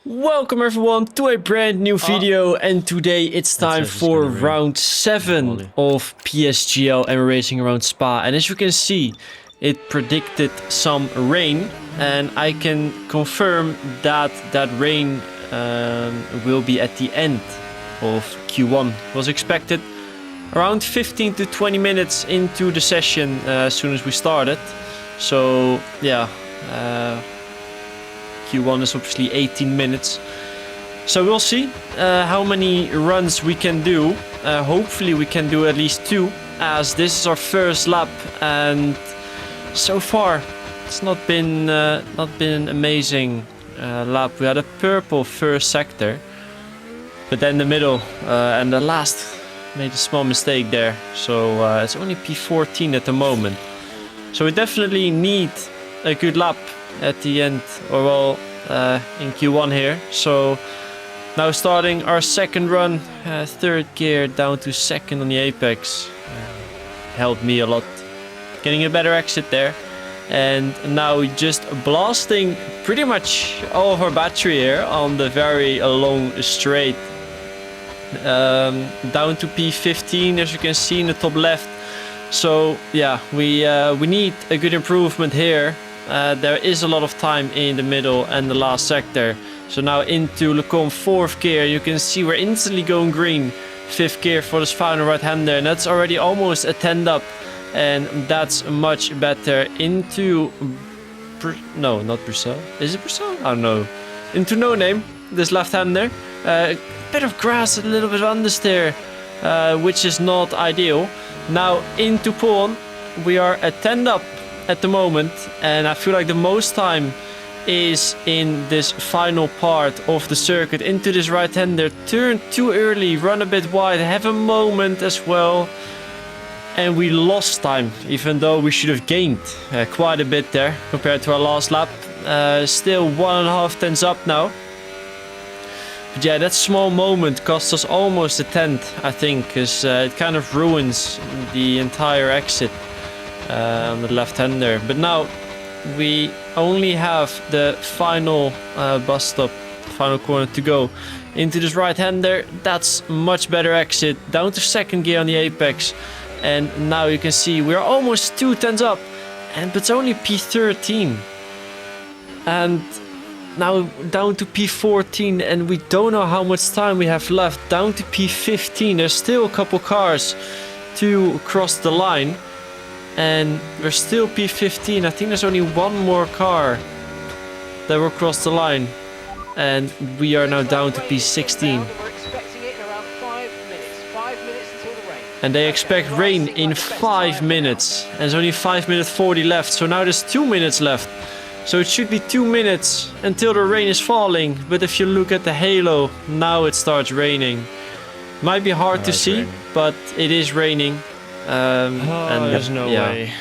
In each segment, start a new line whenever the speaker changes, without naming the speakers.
Welcome everyone to a brand new video, and today it's time for round 7 of PSGL and we're racing around Spa. And as you can see, it predicted some rain, and I can confirm that that rain will be at the end of Q1. It was expected around 15 to 20 minutes into the session as soon as we started. So yeah, Q1 is obviously 18 minutes. So we'll see how many runs we can do. Hopefully we can do at least 2, as this is our first lap, and so far it's not been an amazing lap. We had a purple first sector, but then the middle and the last made a small mistake there. So it's only P14 at the moment. So we definitely need a good lap at the end, or well, in Q1 here. So now starting our second run, third gear down to second on the apex, helped me a lot, getting a better exit there. And now just blasting pretty much all of our battery here on the very long straight, down to P15 as you can see in the top left. So yeah, we need a good improvement here. There is a lot of time in the middle and the last sector. So now into Lecom 4th gear, you can see we're instantly going green. 5th gear for this final right-hander, and that's already almost a 10 up, and that's much better. Into no, not Brussels. Is it Brussels? I don't know. Into No Name, this left-hander. Bit of grass, a little bit of understeer, which is not ideal. Now into Pawn, we are at 10 up at the moment, and I feel like the most time is in this final part of the circuit. Into this right-hander, turn too early, run a bit wide, have a moment as well, and we lost time, even though we should have gained quite a bit there compared to our last lap. Still 1.5 tenths up now. But yeah, that small moment cost us almost a tenth, I think, because it kind of ruins the entire exit on the left-hander. But now we only have the final bus stop, final corner to go. Into this right-hander, that's much better exit, down to second gear on the apex. And now you can see we're almost 2 tenths up, but it's only P13. And now down to P14, and we don't know how much time we have left. Down to P15, there's still a couple cars to cross the line. And we're still P15. I think there's only one more car that will cross the line. And we are now down to P16. And they expect rain in 5 minutes. And there's only 5 minutes 40 left. So now there's 2 minutes left. So it should be 2 minutes until the rain is falling. But if you look at the halo, now it starts raining. Might be hard to see, but it is raining. And there's no way.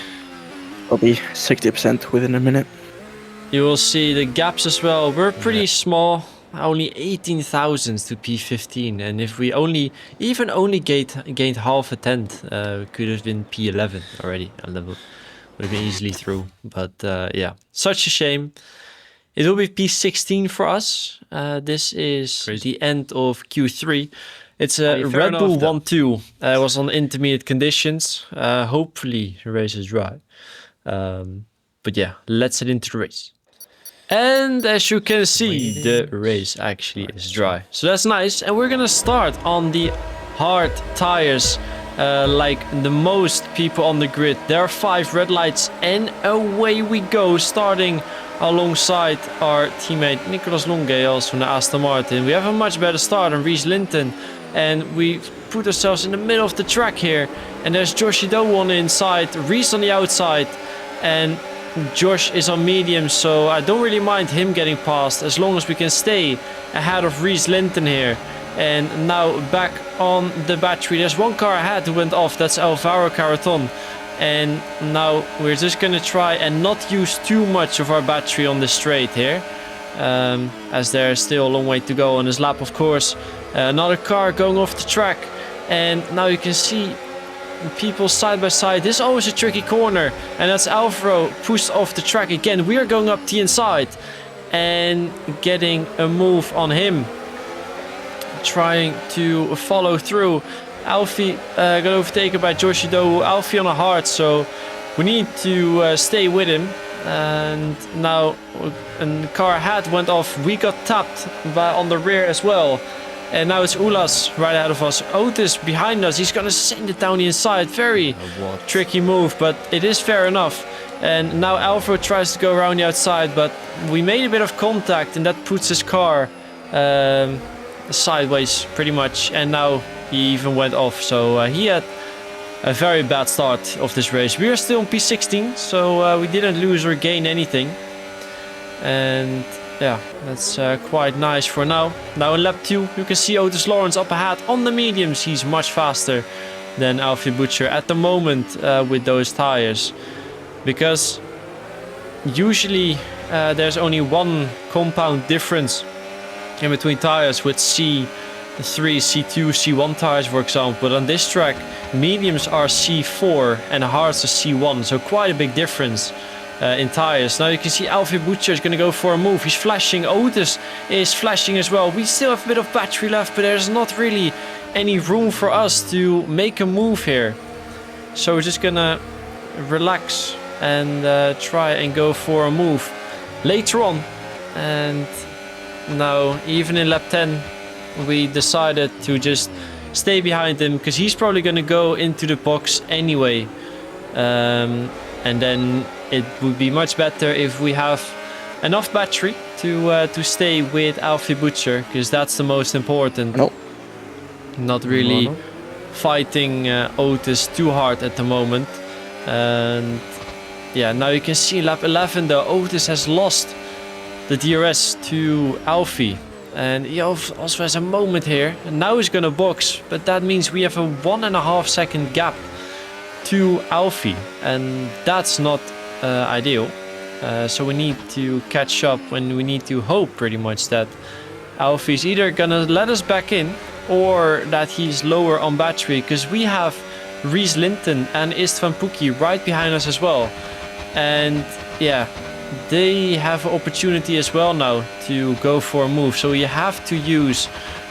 I'll be 60% within a minute.
You will see the gaps as well. We're pretty small, only 18 thousandths to P15, and if we only gained half a tenth, we could have been P11 already. A level would have been easily through. But yeah, such a shame. It will be P16 for us. This is the end of Q3. It's a Red Bull 1-2. It was on intermediate conditions. Hopefully the race is dry. But yeah, let's head into the race. And as you can see, the race actually is dry. So that's nice. And we're gonna start on the hard tires, like the most people on the grid. There are 5 red lights, and away we go, starting alongside our teammate Nicolas Longales from the Aston Martin. We have a much better start on Reese Linton, and we put ourselves in the middle of the track here. And there's Josh Ido on the inside, Reese on the outside, and Josh is on medium, so I don't really mind him getting past as long as we can stay ahead of Reese Linton here. And now back on the battery, there's one car ahead who went off, that's Alvaro Carreton. And now we're just gonna try and not use too much of our battery on the straight here, as there's still a long way to go on this lap, of course. Another car going off the track, and now you can see people side by side. This is always a tricky corner, and that's Alvaro pushed off the track again. We are going up the inside, and getting a move on him. Trying to follow through. Alfie got overtaken by Joshido. Alfie on a hard, so we need to stay with him. And now a car head went off. We got tapped on the rear as well. And now it's Ulas right ahead of us. Otis behind us. He's going to send it down the inside. Very tricky move, but it is fair enough. And now Alvaro tries to go around the outside, but we made a bit of contact, and that puts his car sideways pretty much. And now he even went off. So he had a very bad start of this race. We are still on P16, so we didn't lose or gain anything. And yeah, that's quite nice for now. Now in lap 2, you can see Otis Lawrence up ahead on the mediums. He's much faster than Alfie Butcher at the moment with those tires. Because usually there's only one compound difference in between tires with C3, C2, C1 tires, for example. But on this track, mediums are C4 and hards are C1. So quite a big difference in tires. Now you can see Alfie Butcher is going to go for a move. He's flashing. Otis is flashing as well. We still have a bit of battery left, but there's not really any room for us to make a move here. So we're just going to relax and try and go for a move later on. And now even in lap 10 we decided to just stay behind him, because he's probably going to go into the box anyway. And then it would be much better if we have enough battery to stay with Alfie Butcher, because that's the most important.
No.
Not really fighting Otis too hard at the moment. And yeah, now you can see lap 11 though, Otis has lost the DRS to Alfie. And he also has a moment here. And now he's going to box, but that means we have a 1.5 second gap to Alfie. And that's not ideal. So we need to catch up, and we need to hope pretty much that Alfie's either going to let us back in or that he's lower on battery, because we have Reese Linton and Istvan Pukki right behind us as well. And yeah, they have an opportunity as well now to go for a move. So we have to use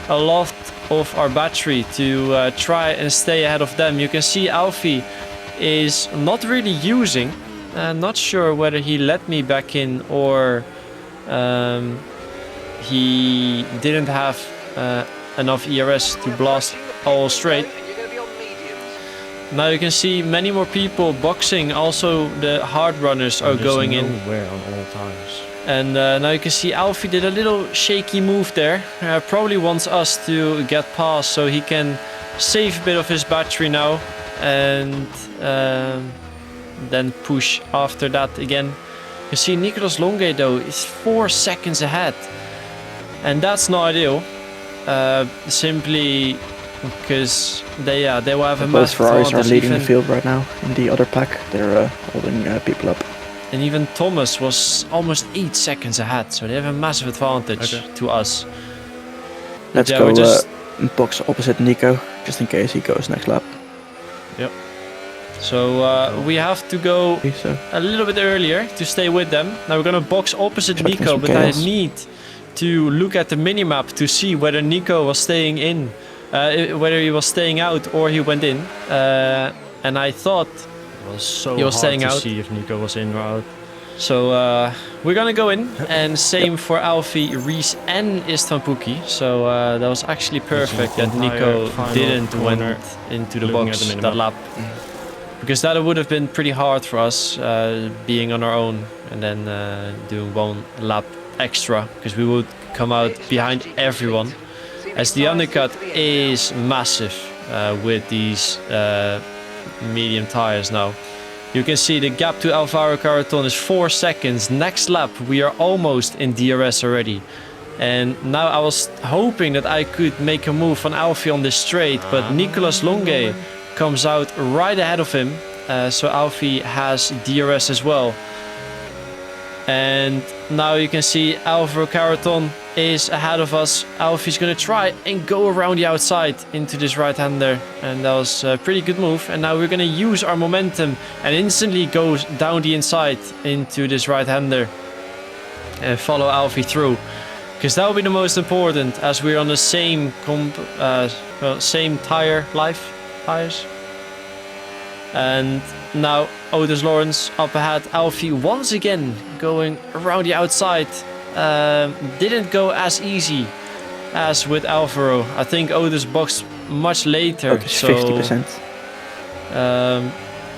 a lot of our battery to try and stay ahead of them. You can see Alfie is not really using. Not sure whether he let me back in or he didn't have enough ERS to blast all straight. Now you can see many more people boxing. Also the hard runners are going in.
Nowhere on all times.
And now you can see Alfie did a little shaky move there. Probably wants us to get past so he can save a bit of his battery now. And then push after that again. You see Nicolas Longue though is 4 seconds ahead. And that's not ideal. Simply because they will have a
Both
massive
Ferraris are
advantage.
leading the field right now. In the other pack, they're holding people up.
And even Thomas was almost 8 seconds ahead, so they have a massive advantage to us.
Let's go box opposite Nico, just in case he goes next lap.
Yep. So we have to go a little bit earlier to stay with them. Now we're gonna box opposite Nico, but I need to look at the minimap to see whether Nico was staying in. Whether he was staying out or he went in, and I thought
it was so
he was
hard
staying
to
out.
see if Nico was in or out.
So we're gonna go in, and same for Alfie, Reese, and Istvan Pukki. So that was actually perfect that Nico didn't went into the box that lap, because that would have been pretty hard for us being on our own and then doing one lap extra, because we would come out behind everyone. As the undercut is massive with these medium tires now. You can see the gap to Alvaro Carreton is 4 seconds. Next lap we are almost in DRS already. And now I was hoping that I could make a move on Alfie on this straight, but Nicolas Longue comes out right ahead of him. So Alfie has DRS as well. And now you can see Alvaro Carreton is ahead of us. Alfie's going to try and go around the outside into this right-hander. And that was a pretty good move. And now we're going to use our momentum and instantly go down the inside into this right-hander. and follow Alfie through, because that will be the most important, as we're on the same same tires. And now Otis Lawrence up ahead. Alfie once again going around the outside. Didn't go as easy as with Alvaro. I think Otis boxed much later.
Otis
so
50%.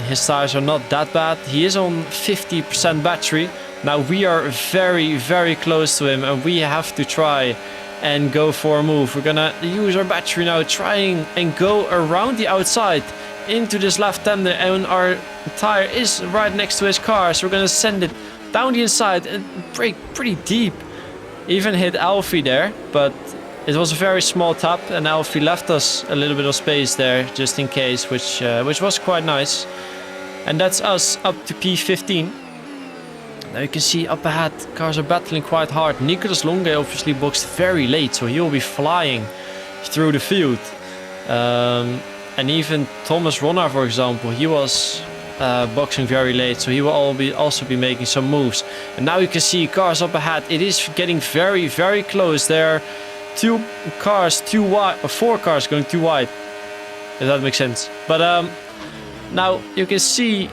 His tires are not that bad. He is on 50% battery. Now we are very, very close to him, and we have to try and go for a move. We're gonna use our battery now, trying and go around the outside into this left-hander, and our tire is right next to his car, so we're gonna send it down the inside and brake pretty deep. Even hit Alfie there, but it was a very small tap, and Alfie left us a little bit of space there just in case, which was quite nice. And that's us up to P15. Now you can see up ahead, cars are battling quite hard. Nicolas Longe obviously boxed very late, so he will be flying through the field. And even Thomas Ronnar, for example, he was boxing very late, so he will also be making some moves. And now you can see cars up ahead. It is getting very, very close. There are 2 cars too wide, or 4 cars going too wide, if that makes sense. But now you can see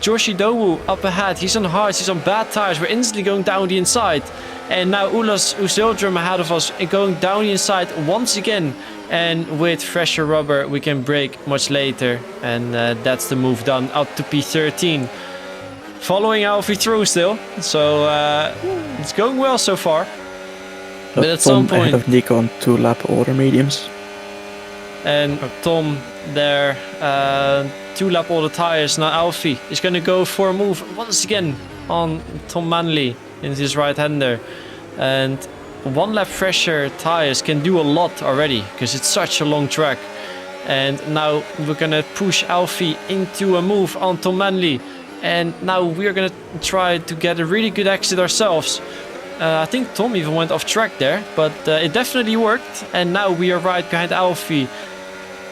Joshi Dowu up ahead. He's on hards, he's on bad tires. We're instantly going down the inside. And now Ulas Uzildrum ahead of us and going down the inside once again. And with fresher rubber, we can brake much later. And that's the move done up to P13. Following Alfie through still. So it's going well so far. But at some point...
ahead of Nico on 2-lap order mediums.
And Tom there, 2-lap all the tires. Now Alfie is going to go for a move once again on Tom Manley in his right-hander. And 1-lap fresher tires can do a lot already, because it's such a long track. And now we're going to push Alfie into a move on Tom Manley. And now we're going to try to get a really good exit ourselves. I think Tom even went off track there, but it definitely worked. And now we are right behind Alfie.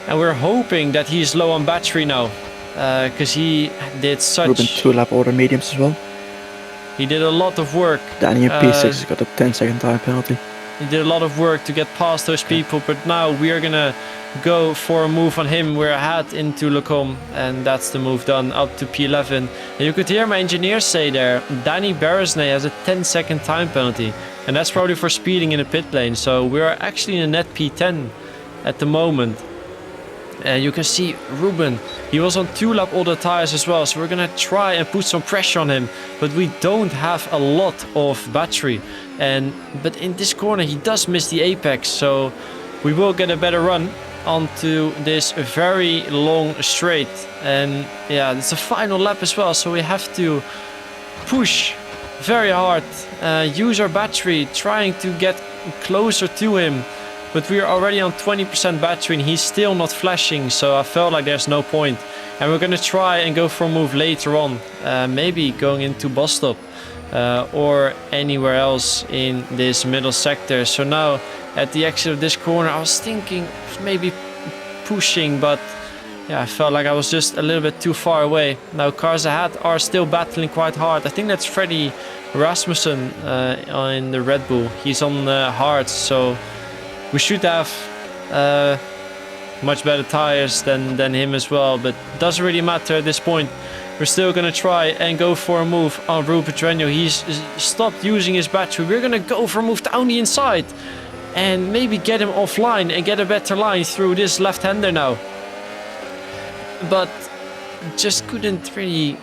And we're hoping that he's low on battery now, because he did such...
Ruben 2-lap order mediums as well.
He did a lot of work.
Danny in P6 has got a 10-second time penalty.
He did a lot of work to get past those people, but now we are going to go for a move on him. We're ahead into Lecom, and that's the move done up to P11. And you could hear my engineer say there, Danny Beresnay has a 10-second time penalty, and that's probably for speeding in the pit lane. So we are actually in a net P10 at the moment. And you can see Ruben, he was on 2-lap all the tires as well. So we're going to try and put some pressure on him. But we don't have a lot of battery. But in this corner, he does miss the apex. So we will get a better run onto this very long straight. And yeah, it's a final lap as well. So we have to push very hard. Use our battery, trying to get closer to him. But we are already on 20% battery and he's still not flashing, so I felt like there's no point. And we're going to try and go for a move later on. Maybe going into bus stop or anywhere else in this middle sector. So now at the exit of this corner, I was thinking of maybe pushing, but yeah, I felt like I was just a little bit too far away. Now cars ahead are still battling quite hard. I think that's Freddie Rasmussen in the Red Bull. He's on hards, so... we should have much better tires than him as well, but doesn't really matter at this point. We're still going to try and go for a move on Rupert Renio. He's stopped using his battery. We're going to go for a move down the inside and maybe get him offline and get a better line through this left-hander now. But just couldn't really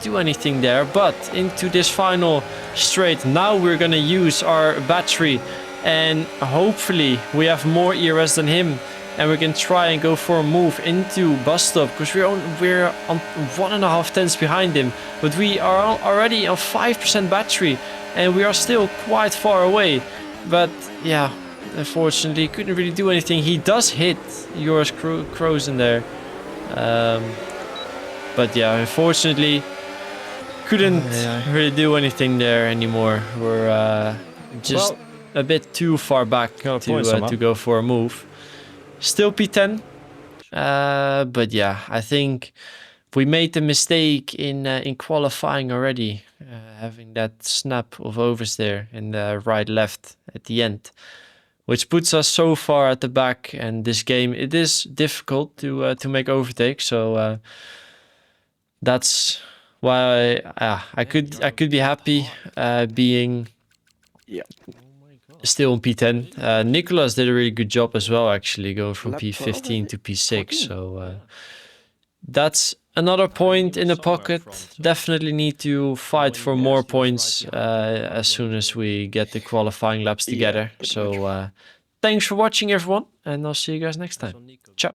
do anything there. But into this final straight, now we're going to use our battery. And hopefully we have more ERS than him, and we can try and go for a move into bus stop, because we're on 1.5 tenths behind him, but we are already on 5% battery and we are still quite far away. But yeah, unfortunately couldn't really do anything. He does hit Joris Krozen there, but yeah, unfortunately couldn't really do anything there anymore. We're just a bit too far back to go for a move. Still P10, but yeah, I think we made the mistake in qualifying already. having that snap of oversteer in the right-left at the end, which puts us so far at the back. And this game, it is difficult to make overtake. So that's why I could be happy being still in P10. Nicholas did a really good job as well, actually, going from P15 to P6. So that's another point in the pocket. Definitely need to fight for more points as soon as we get the qualifying laps together. So thanks for watching, everyone, and I'll see you guys next time. Ciao.